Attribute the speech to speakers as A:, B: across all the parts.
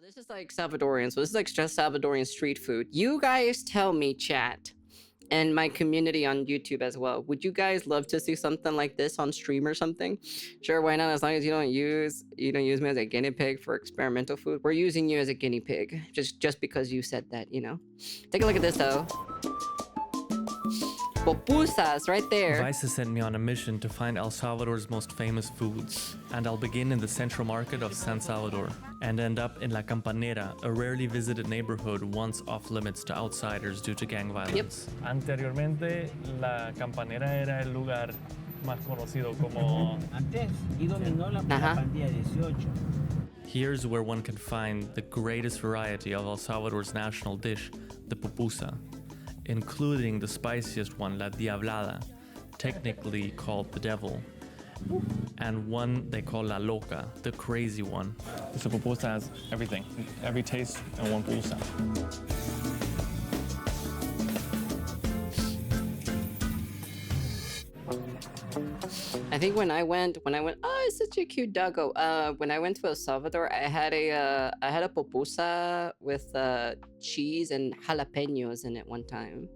A: This is like Salvadorian, so this is like just Salvadorian street food. You guys tell me, chat, and my community on YouTube as well. Would you guys love to see something like this on stream or something? Sure, why not? As long as you don't use me as a guinea pig for experimental food. We're using you as a guinea pig, just because you said that, you know. Take a look at this though. Pupusas right there.
B: Vice has sent me on a mission to find El Salvador's most famous foods, and I'll begin in the central market of San Salvador and end up in La Campanera, a rarely visited neighborhood once off limits to outsiders due to gang violence.
A: Yep.
B: Anteriormente, La Campanera era el lugar más conocido como...
C: Antes, y dominó la pandilla 18.
B: Here's where one can find the greatest variety of El Salvador's national dish, the pupusa, including the spiciest one, la diablada, technically called the devil, and one they call la loca, the crazy one.
D: This pupusa has everything, every taste in one pupusa.
A: I think when I went, oh, it's such a cute doggo. When I went to El Salvador, I had a pupusa with cheese and jalapenos in it one time.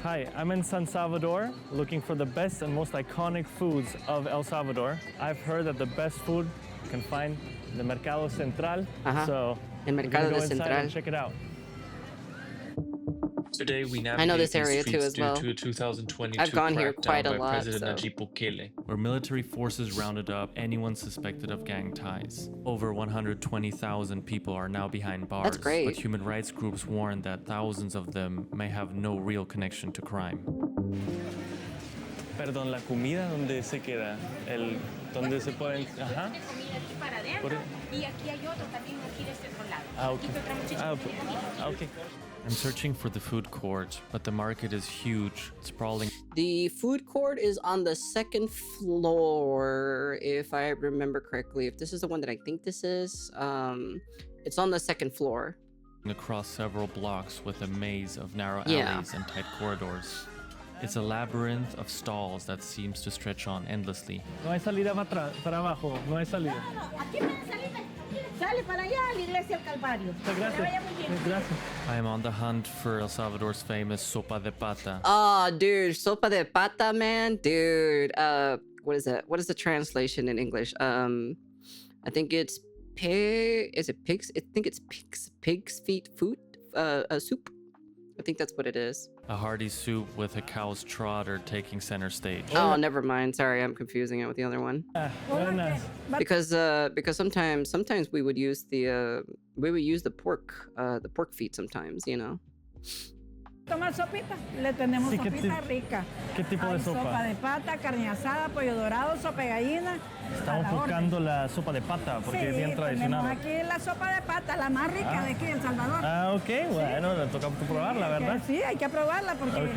B: Hi, I'm in San Salvador looking for the best and most iconic foods of El Salvador. I've heard that the best food you can find in the Mercado Central, so
A: El
B: we're
A: Mercado
B: gonna go
A: de
B: inside
A: Central.
B: and check it out.
D: Today we
A: I know this area too as
D: due
A: well.
D: to a 2022
A: I've gone here quite a
D: crackdown by
A: lot,
D: President
A: so.
D: Nayib Bukele.
B: Where military forces rounded up anyone suspected of gang ties. Over 120,000 people are now behind bars.
A: That's great.
B: But human rights groups warn that thousands of them may have no real connection to crime. Perdón, la comida, ¿dónde se queda? ¿Dónde se pueden...? Ajá.
E: Y aquí hay otro también aquí de este otro lado.
B: Ah,
E: Aquí otra muchacha
B: Ah,
E: que tiene comida.
B: okay. I'm searching for the food court, but the market is huge, sprawling.
A: The food court is on the second floor, if I remember correctly. If this is the one that I think this is, it's on the second floor.
B: Across several blocks with a maze of narrow
A: Yeah.
B: alleys and tight corridors. It's a labyrinth of stalls that seems to stretch on endlessly. No hay salida para abajo, no hay salida.
E: Aquí pueden salir, sale para allá a la iglesia del Calvario. Que le vaya muy bien.
B: Gracias. I am on the hunt for El Salvador's famous sopa de pata.
A: Oh, dude, sopa de pata, man, dude. What is that? What is the translation in English? I think it's pig. Is it pigs? I think it's pig's feet food. Soup. I think that's what it is.
B: A hearty soup with a cow's trotter taking center stage.
A: Oh, never mind. Sorry, I'm confusing it with the other one. Because sometimes we would use the pork feet sometimes, you know.
F: Tomar sopita, le tenemos
B: Sí, ¿qué
F: sopita rica.
B: ¿Qué tipo de
F: Hay
B: sopa?
F: sopa de pata, carne asada, pollo dorado, sopa de gallina.
B: Estamos
F: a la orden.
B: buscando la sopa de pata porque es bien
F: Sí,
B: tradicional.
F: tenemos aquí la sopa de pata, la más rica de aquí de El Salvador.
B: Ah, ok, bueno, le toca probarla, ¿verdad?
F: Sí, hay que probarla porque
B: Ok.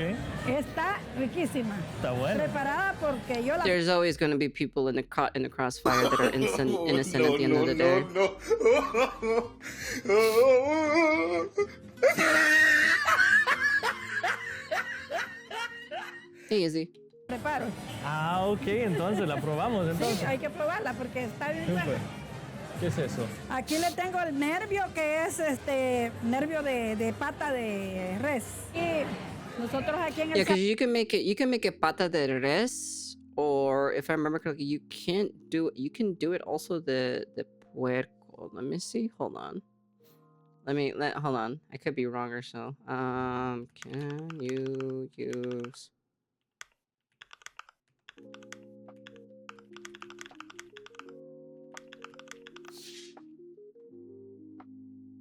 F: está riquísima.
B: Está bueno.
F: Preparada porque yo la...
A: There's always going to be people in the crossfire that are innocent at the end of the day. Hey, Izzy.
F: preparo.
B: Ah, ok, entonces la probamos,
F: Sí,
B: entonces.
F: hay que probarla porque está bien
B: Súper.
F: buena.
B: ¿Qué es eso?
F: Aquí le tengo el nervio que es nervio de pata de res. Y nosotros aquí en
A: Yeah,
F: el
A: because you can make it pata de res, or if I remember correctly, you can do it also the puerco. Let me see. Hold on. Hold on. I could be wrong or so. Can you use?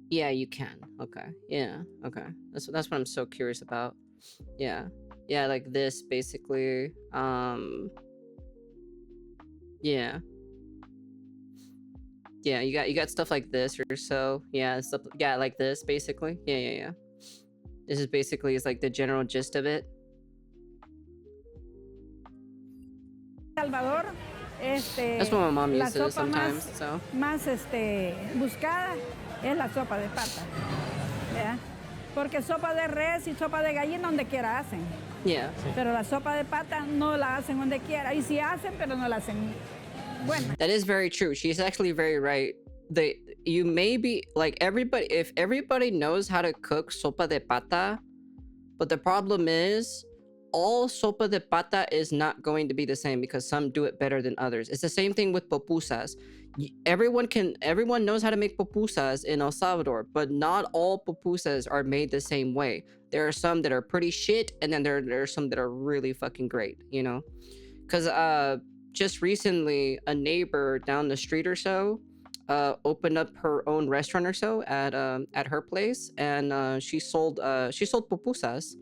A: Yeah, you can. Okay. Yeah. Okay. That's what I'm so curious about. Yeah. Yeah, like this basically. Yeah. Yeah, you got stuff like this or so. Yeah, stuff like this basically. Yeah. This is basically like the general gist of it.
F: Salvador,
A: That's what my mom
F: la
A: uses
F: sopa
A: sometimes, so.
F: más buscada es la sopa de pata, ¿verdad? Porque sopa de res y sopa de gallina donde quiera hacen,
A: Yeah.
F: pero la sopa de pata no la hacen donde quiera, y sí hacen, pero no la hacen buena.
A: That is very true. She's actually very right. you may be like everybody, if everybody knows how to cook sopa de pata, but the problem is all sopa de pata is not going to be the same because some do it better than others. It's the same thing with pupusas. Everyone knows how to make pupusas in El Salvador, but not all pupusas are made the same way. There are some that are pretty shit, and then there are some that are really fucking great, you know? Because just recently, a neighbor down the street or so opened up her own restaurant or so at her place, and she sold pupusas.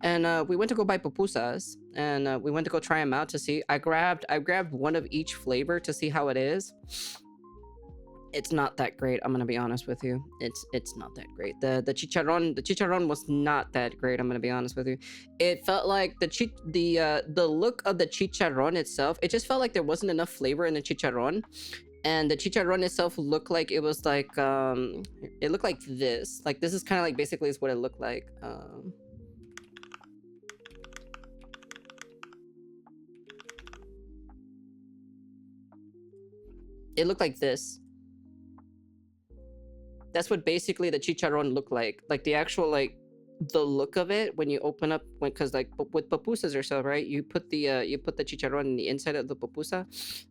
A: And we went to go buy pupusas, and we went to go try them out to see. I grabbed one of each flavor to see how it is. It's not that great. I'm gonna be honest with you. It's not that great. The chicharron was not that great. I'm gonna be honest with you. It felt like the look of the chicharron itself. It just felt like there wasn't enough flavor in the chicharron, and the chicharron itself looked like it was like it looked like this. Like this is kind of like basically is what it looked like. It looked like this. That's what basically the chicharron looked like. Like the actual like the look of it when you open up, because like with pupusas or so, right? You put the chicharron in the inside of the pupusa,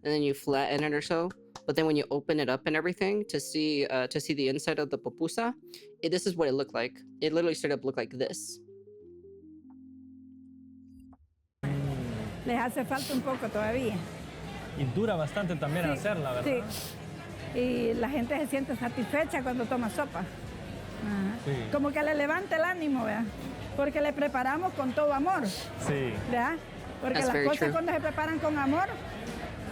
A: and then you flatten it or so. But then when you open it up and everything to see the inside of the pupusa, this is what it looked like. It literally straight up looked like this.
F: Les hace falta un poco todavía.
D: Y dura bastante también hacerla, ¿verdad?
F: Sí. Y la gente se siente satisfecha cuando toma sopa. Ajá.
D: Sí.
F: Como que le levanta el ánimo, ¿verdad? Porque le preparamos con todo amor.
D: Sí.
F: ¿Verdad? Porque
A: That's
F: las
A: very
F: cosas
A: true.
F: cuando se preparan con amor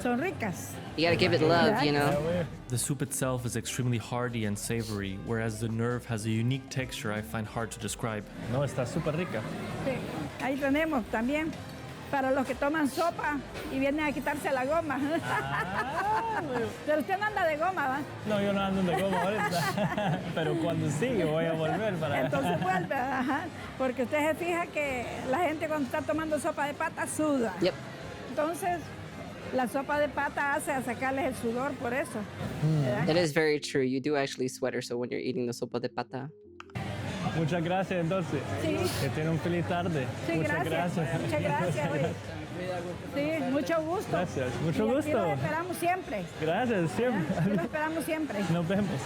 F: son ricas.
A: You gotta give it love, you know?
B: The soup itself is extremely hearty and savory, whereas the nerve has a unique texture I find hard to describe.
D: No, está súper rica.
F: Sí. Ahí tenemos también para los que toman sopa y vienen a quitarse la goma. Pero usted no anda de goma, ¿va?
D: No, yo no ando de goma ahorita. Pero cuando sigue voy a volver para...
F: Entonces vuelve, ajá. Porque usted se fija que la gente cuando está tomando sopa de pata suda.
A: Yep.
F: Entonces, la sopa de pata hace a sacarles el sudor por eso. ¿verdad?
A: That is very true. You do actually sweat or so when you're eating the sopa de pata.
D: Muchas gracias, entonces.
F: Sí.
D: Que tenga un feliz tarde.
F: Sí,
D: Muchas gracias.
F: Muchas gracias, oye. Sí, mucho gusto.
D: Gracias, mucho
F: Y aquí
D: gusto.
F: los esperamos siempre.
D: Gracias, siempre.
F: ¿verdad? Aquí los esperamos siempre.
D: Nos vemos.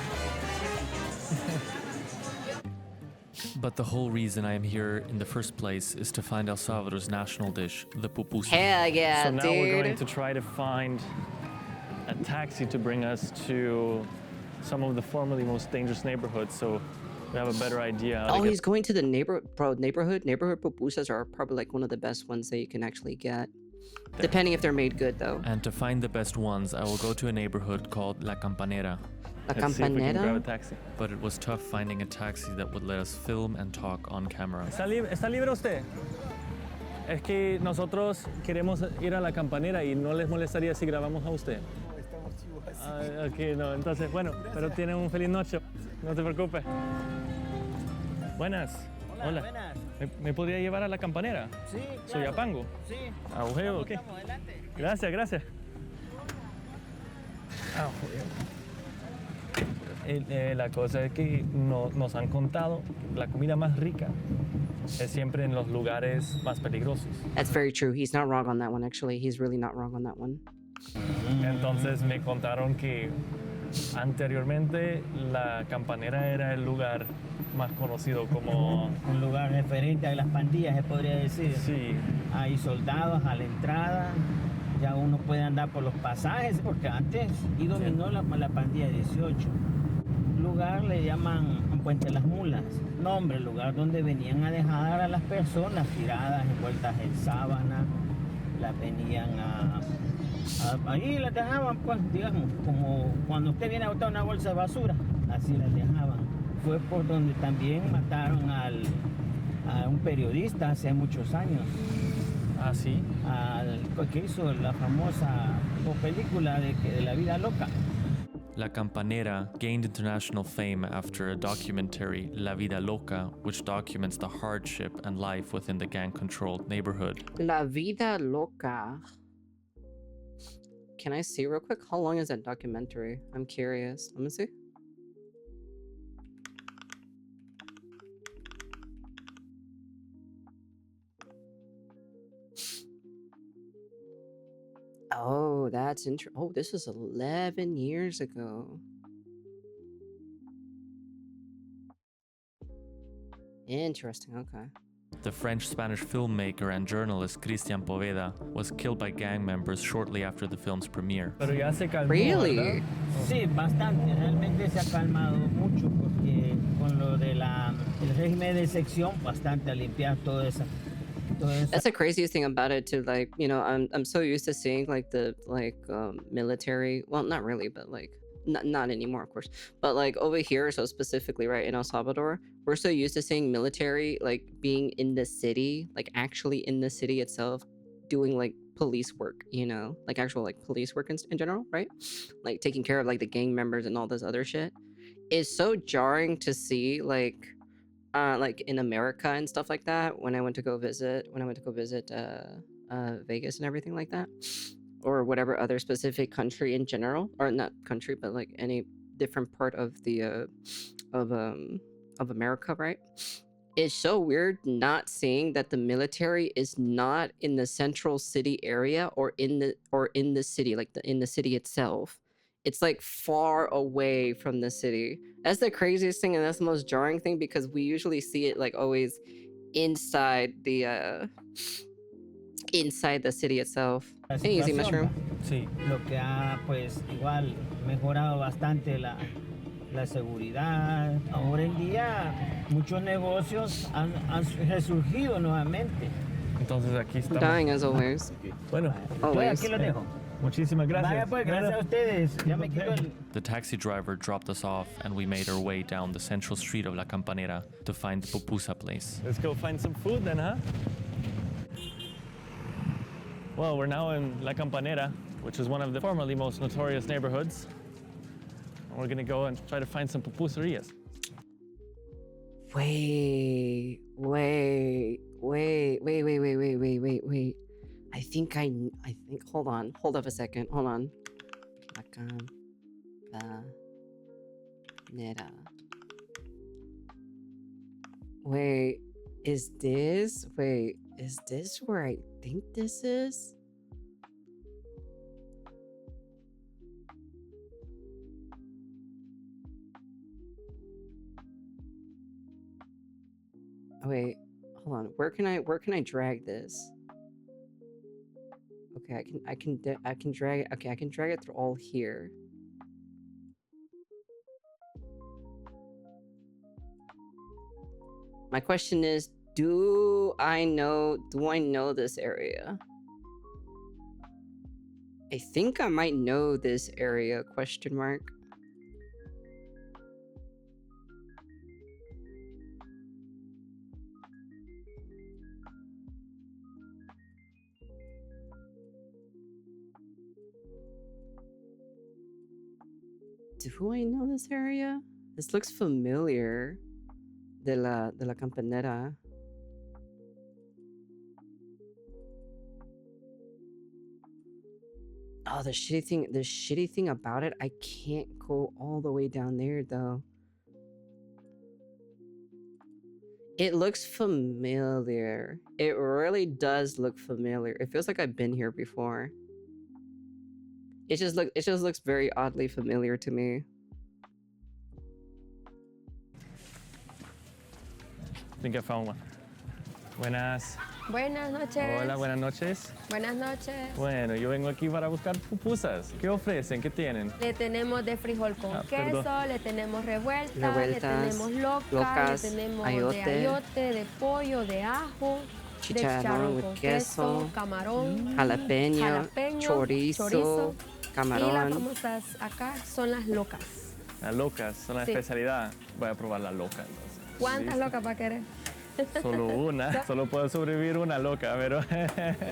B: But the whole reason I am here in the first place is to find El Salvador's national dish, the pupusa.
A: Hell yeah,
D: So now we're going
A: dude.
D: to try to find a taxi to bring us to some of the formerly most dangerous neighborhoods, so we have a better idea. How to
A: Oh,
D: get-
A: he's going to the neighborhood pupusas are probably like one of the best ones that you can actually get. Depending if they're made good though.
B: And to find the best ones, I will go to a neighborhood called La Campanera.
A: La
D: Let's see if we can grab a
A: Campanera?
D: taxi.
B: But it was tough finding a taxi that would let us film and talk on camera.
D: ¿Está libre usted? Es que nosotros queremos ir a la campanera y no les molestaría si grabamos a usted. Ah, ok, no, entonces, bueno, pero tienen un feliz noche. No te preocupes. Buenas. Hola.
C: Buenas.
D: ¿Me podría llevar a la campanera?
C: Sí,
D: Soy
C: claro.
D: Apango.
C: Sí.
D: Agujeo, ok.
C: Vamos, adelante.
D: Gracias, gracias. La cosa es que nos han contado la comida más rica es siempre en los lugares más peligrosos.
A: That's very true. He's not wrong on that one, actually. He's really not wrong on that one.
D: Entonces me contaron que anteriormente la campanera era el lugar más conocido como...
C: Un lugar referente a las pandillas, se podría decir.
D: Sí,
C: Hay soldados a la entrada, ya uno puede andar por los pasajes, porque antes y dominó la pandilla 18. Lugar le llaman Puente Las Mulas. Nombre, lugar donde venían a dejar a las personas tiradas, envueltas en sábana. Las venían ahí las dejaban, pues, digamos, como cuando usted viene a botar una bolsa de basura, así las dejaban. Fue por donde también mataron a un periodista hace muchos años.
D: así.
C: Que hizo la famosa película de la vida loca.
B: La Campanera gained international fame after a documentary, La Vida Loca, which documents the hardship and life within the gang-controlled neighborhood.
A: La Vida Loca. Can I see real quick? How long is that documentary? I'm curious. Let me see. Oh, that's interesting. Oh, this was 11 years ago. Interesting, okay.
B: The French-Spanish filmmaker and journalist Christian Poveda was killed by gang members shortly after the film's premiere.
D: Pero ya se calmó,
A: Really?
D: ¿verdad?
C: Sí, bastante. Realmente se ha calmado mucho porque con lo de el régimen de sección, bastante a limpiar toda esa.
A: That's the craziest thing about it too. Like, you know, I'm so used to seeing like the military. Well, not really, but like not anymore, of course. But like over here, so specifically, right, in El Salvador, we're so used to seeing military like being in the city, like actually in the city itself, doing like police work, you know, like actual like police work in general, right? Like taking care of like the gang members and all this other shit. It's so jarring to see like in America and stuff like that when I went to go visit Vegas and everything like that, or whatever other specific country in general, or not country, but like any different part of the of America, right? It's so weird not seeing that the military is not in the central city area or in the city, like in the city itself. It's like far away from the city. That's the craziest thing, and that's the most jarring thing, because we usually see it like always inside the city itself. Hey, Easy Mushroom.
D: Sí.
C: Lo que ha, pues, igual mejorado bastante la seguridad. Ahora en día, muchos negocios han resurgido nuevamente.
D: Entonces aquí estamos.
A: Dying as always.
D: Bueno,
A: Always.
C: Aquí lo dejo.
D: muchísimas gracias.
C: Vaya pues, gracias a ustedes. Ya me quito el...
B: The taxi driver dropped us off and we made our way down the central street of La Campanera to find the Pupusa place.
D: Let's go find some food then, huh? Well, we're now in La Campanera, which is one of the formerly most notorious neighborhoods. And we're gonna go and try to find some pupuserias.
A: Wait. I think hold up a second. Hold on. La Campanera. Wait, is this where I think this is? Wait, hold on. Where can I drag this? Okay, I can drag it. Okay, I can drag it through all here. My question is, do I know this area? I think I might know this area, question mark. Do I know this area? This looks familiar. De la Campanera. Oh, the shitty thing about it, I can't go all the way down there though. It looks familiar. It really does look familiar. It feels like I've been here before. It just looks very oddly familiar to me.
D: I think I found one. Buenas.
G: Buenas noches.
D: Hola, buenas noches.
G: Buenas noches.
D: Bueno, yo vengo aquí para buscar pupusas. ¿Qué ofrecen? ¿Qué tienen?
G: Le tenemos de frijol con queso,
D: perdón.
G: le tenemos revueltas,
A: Revueltas,
G: le tenemos
A: locas,
G: le tenemos
A: ayote,
G: de ayote, de pollo, de ajo, de
A: chicharrón
G: con
A: with queso,
G: camarón,
A: jalapeño, chorizo, camarón.
G: Y las famosas acá son las locas.
D: Las locas son la
G: Sí.
D: especialidad. Voy a probar la loca entonces.
G: ¿Cuántas
D: ¿Listo?
G: locas va a querer?
D: Solo una. Solo puede sobrevivir una loca, pero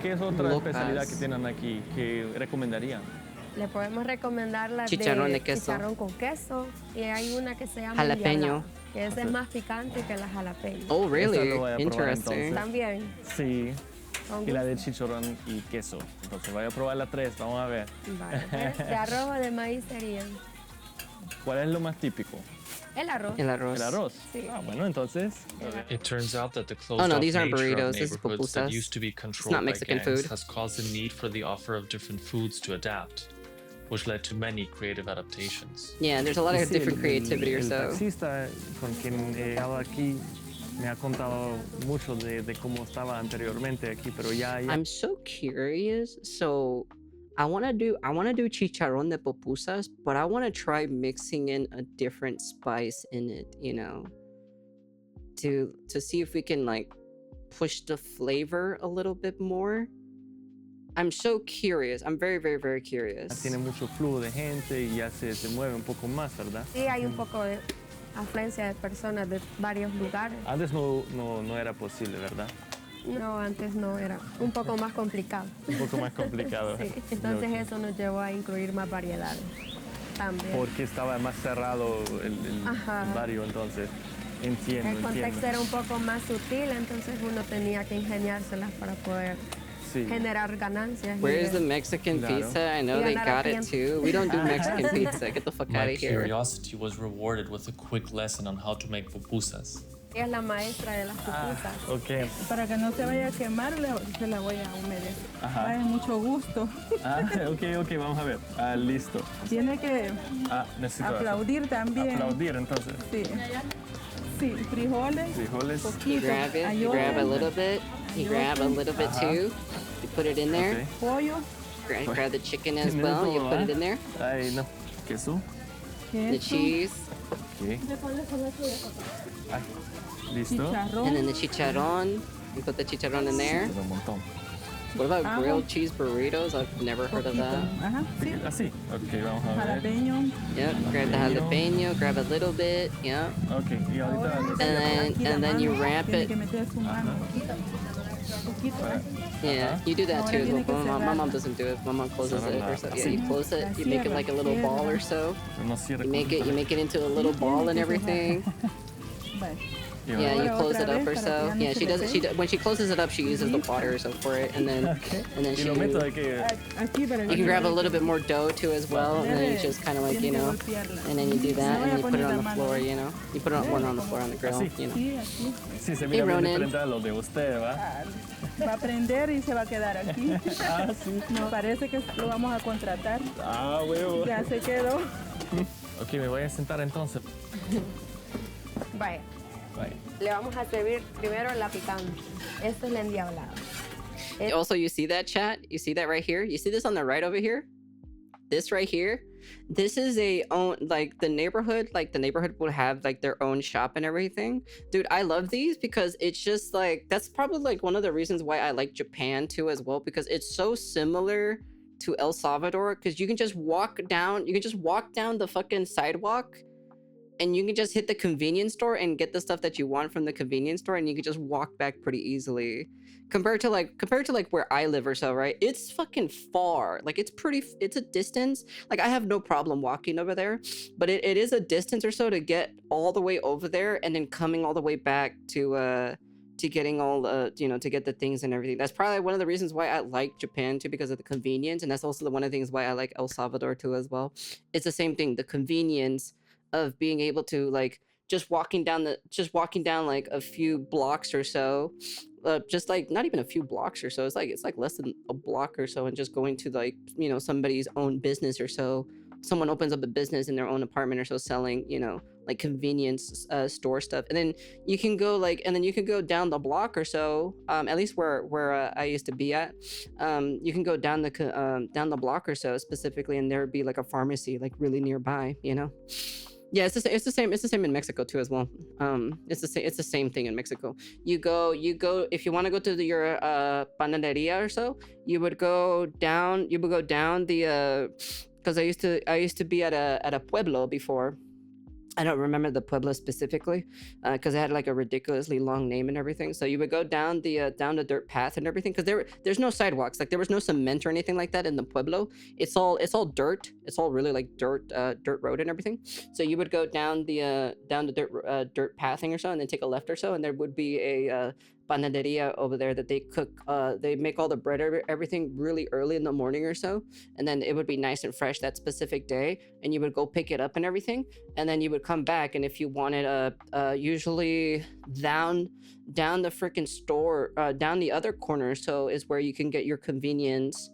D: ¿qué es otra
A: Locas.
D: especialidad que tienen aquí que recomendarían?
G: Le podemos recomendar la
A: Chicharrón de queso.
G: chicharrón con queso y hay una que se llama
A: Jalapeño.
G: endiablada, que esa es más picante que la jalapeño.
A: Oh, really?
D: Esa lo voy a probar
A: Interesting.
D: entonces.
G: También.
D: Sí.
G: Con
D: y la de
G: gusto.
D: chicharrón y queso. Entonces voy a probar las tres, vamos a ver.
G: Vale, pues, de arroz o de maíz serían.
D: ¿Cuál es lo más típico?
G: El arroz.
A: El arroz.
D: El arroz.
G: Sí.
D: Ah, bueno, entonces.
B: It turns out that the
A: Oh,
B: closed
A: no,
B: off
A: these aren't
B: nature of
A: burritos. This is
B: neighborhoods that
A: pupusas.
B: used to be
A: It's
B: controlled
A: not
B: by
A: Mexican
B: gangs
A: food.
B: has caused a need for the offer of different foods to adapt, which led to many creative adaptations.
A: Yeah, there's a lot of
D: Sí,
A: different creativity or
D: el
A: so.
D: taxista con quien he hablado aquí me ha contado mucho de cómo estaba anteriormente aquí, pero ya
A: I'm so curious. So I want to do chicharrón de pupusas, but I want to try mixing in a different spice in it, you know, to see if we can like push the flavor a little bit more. I'm so curious. I'm very, very, very curious.
D: tiene mucho flujo de gente y ya se mueve un poco más, ¿verdad?
G: Sí, hay un poco de afluencia de personas de varios lugares.
D: Antes no era posible, ¿verdad?
G: No, antes no, era un poco más complicado.
D: Un poco más complicado.
G: Sí, entonces
D: Ok.
G: eso nos llevó a incluir más variedades también.
D: Porque estaba más cerrado el
G: Ajá.
D: barrio, entonces entiendo,
G: El contexto
D: entiendo.
G: era un poco más sutil, entonces uno tenía que ingeniárselas para poder
D: Sí.
G: generar ganancias.
A: Where's the Mexican
D: Claro.
A: pizza? I know
G: Y
A: they
G: ganar
A: got it
G: tiempo.
A: too. We don't do Mexican pizza. Get the fuck out
B: My
A: of here.
B: curiosity was rewarded with a quick lesson on how to make pupusas.
G: Ella es la maestra de las pupusas.
D: Ok.
F: Para que no se vaya a quemar, se la voy a humedecer.
D: Ajá.
F: Ay, mucho gusto.
D: Ok, vamos a ver. Listo.
F: Tiene que
D: Necesito eso.
F: aplaudir también.
D: Aplaudir, entonces.
F: Sí. Sí, frijoles.
D: Frijoles.
A: You
F: Poquito.
A: grab it. You grab a little bit. You grab a little bit too. You put it in there.
D: Ok.
F: Pollo.
A: Grab the chicken as
D: Tiene
A: well. You
D: todo,
A: put it
D: ¿ah?
A: in there.
D: Ay, no. Queso.
A: The
F: Queso.
A: cheese,
D: Ok. Ay, listo.
F: Chicharrón.
A: and then the chicharrón. You put the chicharrón in there.
D: Un montón.
A: What about
F: Ajo.
A: grilled cheese burritos? I've never heard of
F: Poquito.
A: that.
F: Ajá, sí.
D: Así. Ok, vamos a ver.
F: Jalapeño.
A: Yep. Grab the jalapeno. Grab a little bit. Yep.
D: Ok, y ahorita.
A: And then you wrap
F: Tiene
A: it.
F: que meter su mano. Poquito.
A: Yeah, you do that
F: Ahora
A: too. as
F: tiene que
A: well. My mom
F: cerrarla.
A: doesn't do it. My mom closes it or so. Yeah,
D: Sí.
A: you close it. You make it like a little ball or so.
D: No cierra.
A: You make it into a little ball and everything.
F: Bueno.
A: Yeah, you
F: Ahora
A: close it
F: otra
A: up or
F: vez para
A: so.
F: que ya no
A: Yeah,
F: se
A: she
F: le
A: does.
F: pegue.
A: When she closes it up, she uses the water or so for it, and then
D: Y
A: she.
D: lo meto de que.
F: Aquí para
A: You can grab a little bit more dough too as well, and then you just kind of like, you know, and then you do that, and you put it on the floor, you know, you put it one on the floor on the grill, you know.
F: Sí, aquí.
D: Sí, se mira bien
A: Ronan.
D: diferente a lo de usted, ¿va?
F: Va a aprender y se va a quedar aquí.
D: Sí.
F: No, parece que lo vamos a contratar.
D: Huevo.
F: Ya se quedó.
D: Ok, me voy a sentar entonces.
G: Vaya,
D: Bye.
G: le vamos a servir primero la picante. Esto es la endiablada.
A: Also, you see that, chat? You see that right here? You see this on the right over here? This right here? This is a own, like the neighborhood will have like their own shop and everything. Dude, I love these because it's just like, that's probably like one of the reasons why I like Japan too as well, because it's so similar to El Salvador, because you can just walk down the fucking sidewalk and you can just hit the convenience store and get the stuff that you want from the convenience store, and you can just walk back pretty easily. Compared to like where I live or so, right? It's fucking far. Like it's a distance. Like I have no problem walking over there, but it is a distance or so to get all the way over there and then coming all the way back to getting all to get the things and everything. That's probably one of the reasons why I like Japan too, because of the convenience, and that's also one of the things why I like El Salvador too as well. It's the same thing, the convenience of being able to like just walking down like a few blocks or so, just like not even a few blocks or so, it's like less than a block or so, and just going to like, you know, somebody's own business or so. Someone opens up a business in their own apartment or so, selling, you know, like convenience store stuff, and then you can go down the block or so, at least where I used to be at, you can go down the block or so specifically, and there would be like a pharmacy like really nearby, you know. Yeah, it's the same in Mexico too as well. It's the same thing in Mexico. You go if you want to go to your panaderia or so, you would go down the because I used to be at a pueblo before. I don't remember the pueblo specifically because it had like a ridiculously long name and everything. So you would go down the dirt path and everything, because there's no sidewalks, like there was no cement or anything like that in the pueblo. It's all dirt. It's all really like dirt road and everything. So you would go down the dirt pathing or so, and then take a left or so, and there would be a panaderia over there that they cook. They make all the bread, everything really early in the morning or so, and then it would be nice and fresh that specific day. And you would go pick it up and everything, and then you would come back. And if you wanted usually down the freaking store, down the other corner, so is where you can get your convenience.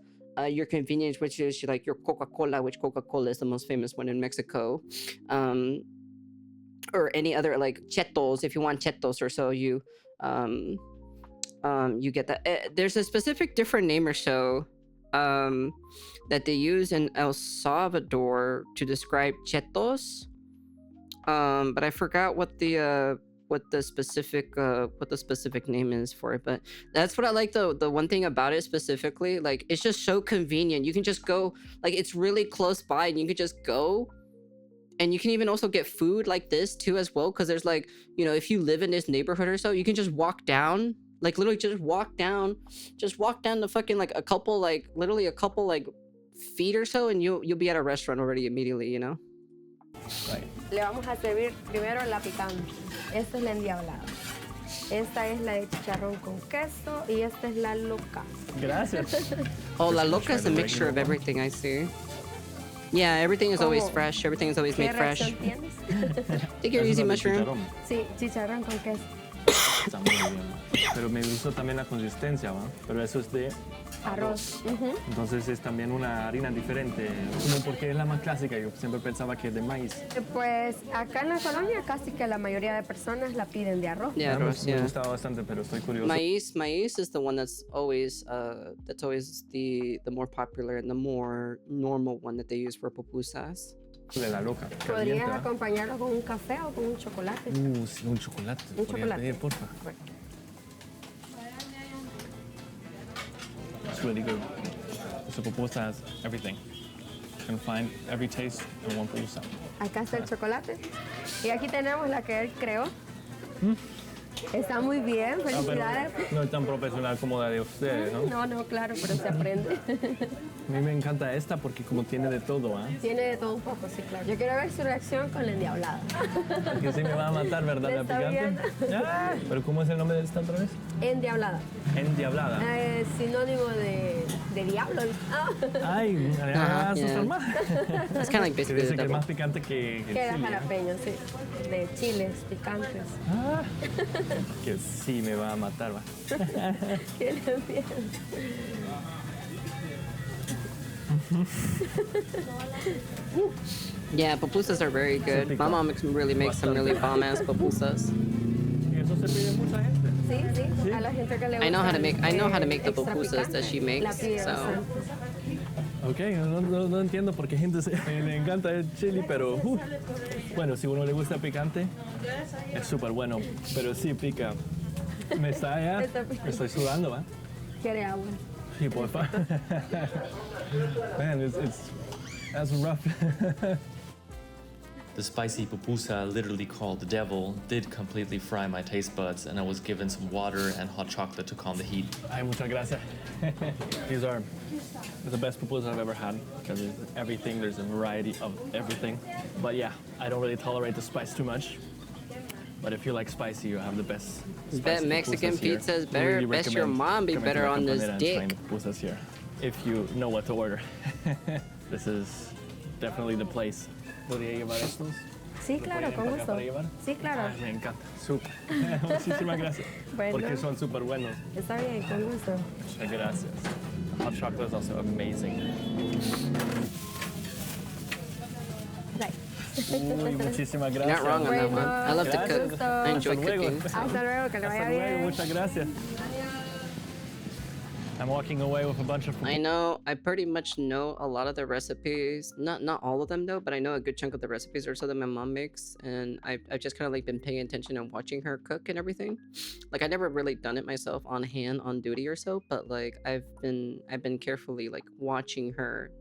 A: Which is like your Coca-Cola, which Coca-Cola is the most famous one in Mexico. Or any other like chetos, if you want chetos or so, you get that. There's a specific different name or so that they use in El Salvador to describe chetos. But I forgot what the specific name is for it. But that's what I like, the one thing about it specifically, like it's just so convenient. You can just go, like it's really close by and you can just go. And you can even also get food like this too as well, because there's like, you know, if you live in this neighborhood or so, you can just walk down, like literally just walk down the fucking like a couple like feet or so, and you'll be at a restaurant already immediately, you know.
G: Le vamos a servir primero la picante. Esta es la endiablada. Esta es la de chicharrón con queso y esta es la loca.
D: Gracias.
A: Oh, la loca is a mixture of everything, I see. Yeah, everything is always fresh. Everything is always made fresh. Take your easy, mushroom.
G: Sí, chicharrón con queso.
D: Está muy bien. Pero me gusta también la consistencia, ¿va? Pero eso es de arroz. Entonces es también una harina diferente. Como porque es la más clásica, yo siempre pensaba que es de maíz.
G: Pues acá en la colonia casi que la mayoría de personas la piden de arroz.
A: Yeah, arroz,
D: Me gustaba bastante, pero estoy curioso.
A: Maíz is the one that's always the more popular and the more normal one that they use for pupusas.
D: De la loca.
G: Podrías acompañarlo con un café o con un chocolate.
D: Sí, un chocolate.
G: Un chocolate.
D: Pedir, porfa. It's really good. So pupusa has everything. You can find every taste in one pupusa.
G: Acá está el chocolate. Y aquí tenemos la que él creó. Está muy bien, felicidades.
D: No es tan profesional como la de ustedes, ¿no?
G: No, claro, pero se aprende.
D: A mí me encanta esta porque como tiene de todo, ¿ah?
G: Tiene de todo un poco, sí, claro. Yo quiero ver su reacción con la endiablada.
D: Porque sí me va a matar, ¿verdad? La picante. Ah, ¿pero cómo es el nombre de esta otra vez?
G: Endiablada.
D: Endiablada.
G: Sinónimo de diablo.
D: Ay, asustar más.
A: It's kind of like basically
D: Dice
A: the
D: que es
A: devil.
D: más picante que
G: Que era
D: chile.
G: jalapeño, sí. De chiles picantes.
D: Ah, que sí me va a matar, va.
G: Qué bien.
A: Yeah, pupusas are very good. My mom really makes some really bomb ass pupusas.
D: Y eso se pide mucha gente.
G: Sí. A la gente que le gusta.
A: I know how to make the
G: extra
A: pupusas that she
G: picante, la
A: makes.
G: pide
A: So
G: bastante.
D: Ok, no entiendo por qué gente le encanta el chili, pero bueno, si uno le gusta picante, es súper bueno, pero sí pica. Me está ya, estoy sudando, ¿va?
G: Quiere agua.
D: Sí, porfa. Man, that's rough.
B: The spicy pupusa, literally called the devil, did completely fry my taste buds, and I was given some water and hot chocolate to calm the heat.
D: Ay, muchas gracias. These are the best pupusas I've ever had because there's everything, there's a variety of everything. But yeah, I don't really tolerate the spice too much. But if you like spicy, you have the best.
A: Bet Mexican pizza is better. Best your mom be better on this dick.
D: Pupusas here, if you know what to order. This is definitely the place. ¿Podría llevar estos?
G: Sí, claro, con gusto.
D: ¿Para llevar?
G: Sí, claro.
D: Ay, me encanta, súper. Muchísimas gracias.
G: Bueno.
D: Porque son súper buenos.
G: Está bien, con gusto.
D: Muchas gracias. Hot chocolate is also amazing.
G: Right.
D: Uy, muchísimas
A: You're
D: gracias.
A: not wrong on that one.
G: Bueno,
A: I love to
D: gracias.
A: cook. I enjoy
D: Hasta luego.
A: cooking.
G: Hasta luego, que le
D: Hasta
G: vaya
D: luego,
G: bien.
D: muchas gracias. I'm walking away with a bunch of.
A: I pretty much know a lot of the recipes. Not all of them though, but I know a good chunk of the recipes or so that my mom makes, and I've just kind of like been paying attention and watching her cook and everything. Like I never really done it myself on hand on duty or so, but like I've been carefully like watching her,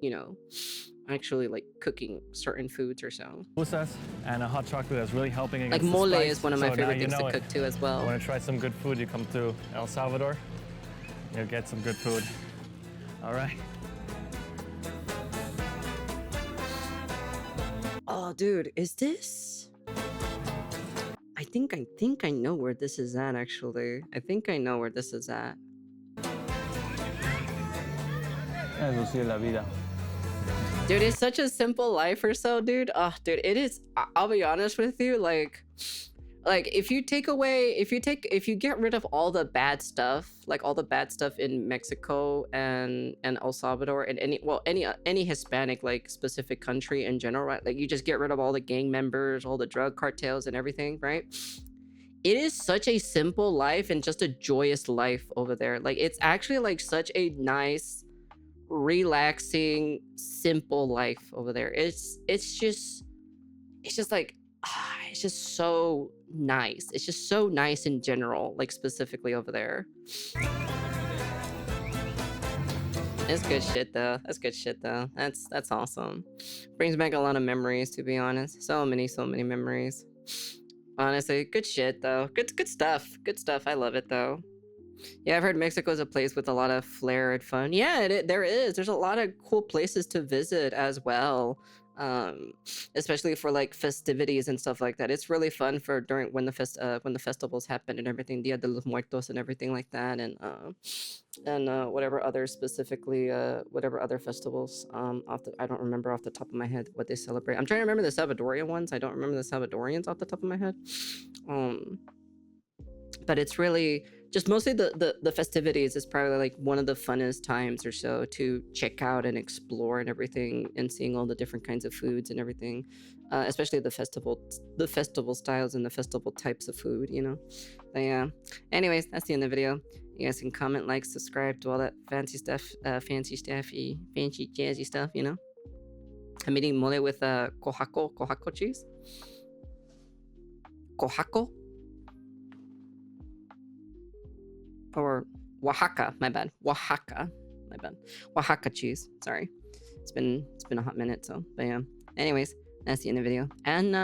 A: you know, actually like cooking certain foods or so.
D: Pupusas and a hot chocolate is really helping against
A: Like
D: the
A: mole
D: spice.
A: is one of my
D: So now
A: favorite
D: you
A: things
D: know
A: to
D: it.
A: cook too as well.
D: Want to try some good food? You come to El Salvador. You'll get some good food. All right.
A: Oh, dude, is this? I think I know where this is at, actually. I think I know where this is at.
D: Eso sí es la vida.
A: Dude, it's such a simple life or so, dude. Oh, dude, it is. I'll be honest with you, like if you get rid of all the bad stuff, like all the bad stuff in Mexico and El Salvador and any Hispanic like specific country in general, right? Like you just get rid of all the gang members, all the drug cartels and everything, right? It is such a simple life and just a joyous life over there. Like it's actually like such a nice, relaxing, simple life over there. It's just like it's just so nice. It's just so nice in general, like specifically over there. It's good shit though. That's good shit though. That's awesome. Brings back a lot of memories, to be honest. So many memories. Honestly, good shit though. Good stuff. Good stuff. I love it though. Yeah, I've heard Mexico is a place with a lot of flair and fun. Yeah, there is. There's a lot of cool places to visit as well. Especially for like festivities and stuff like that. It's really fun for during when the festivals happen and everything, Dia de los Muertos and everything like that, and whatever other festivals. I don't remember off the top of my head what they celebrate. I'm trying to remember the Salvadorian ones. I don't remember the Salvadorians off the top of my head. But it's really just mostly the festivities is probably like one of the funnest times or so to check out and explore and everything, and seeing all the different kinds of foods and everything, especially the festival styles and the festival types of food, you know. But yeah, anyways, that's the end of the video. You guys can comment, like, subscribe, do all that fancy stuff, fancy jazzy stuff, you know. I'm eating mole with Cojaco cheese. Cojaco? Or Oaxaca, my bad. Oaxaca cheese. Sorry, it's been a hot minute. So, but yeah. Anyways, that's the end of the video, and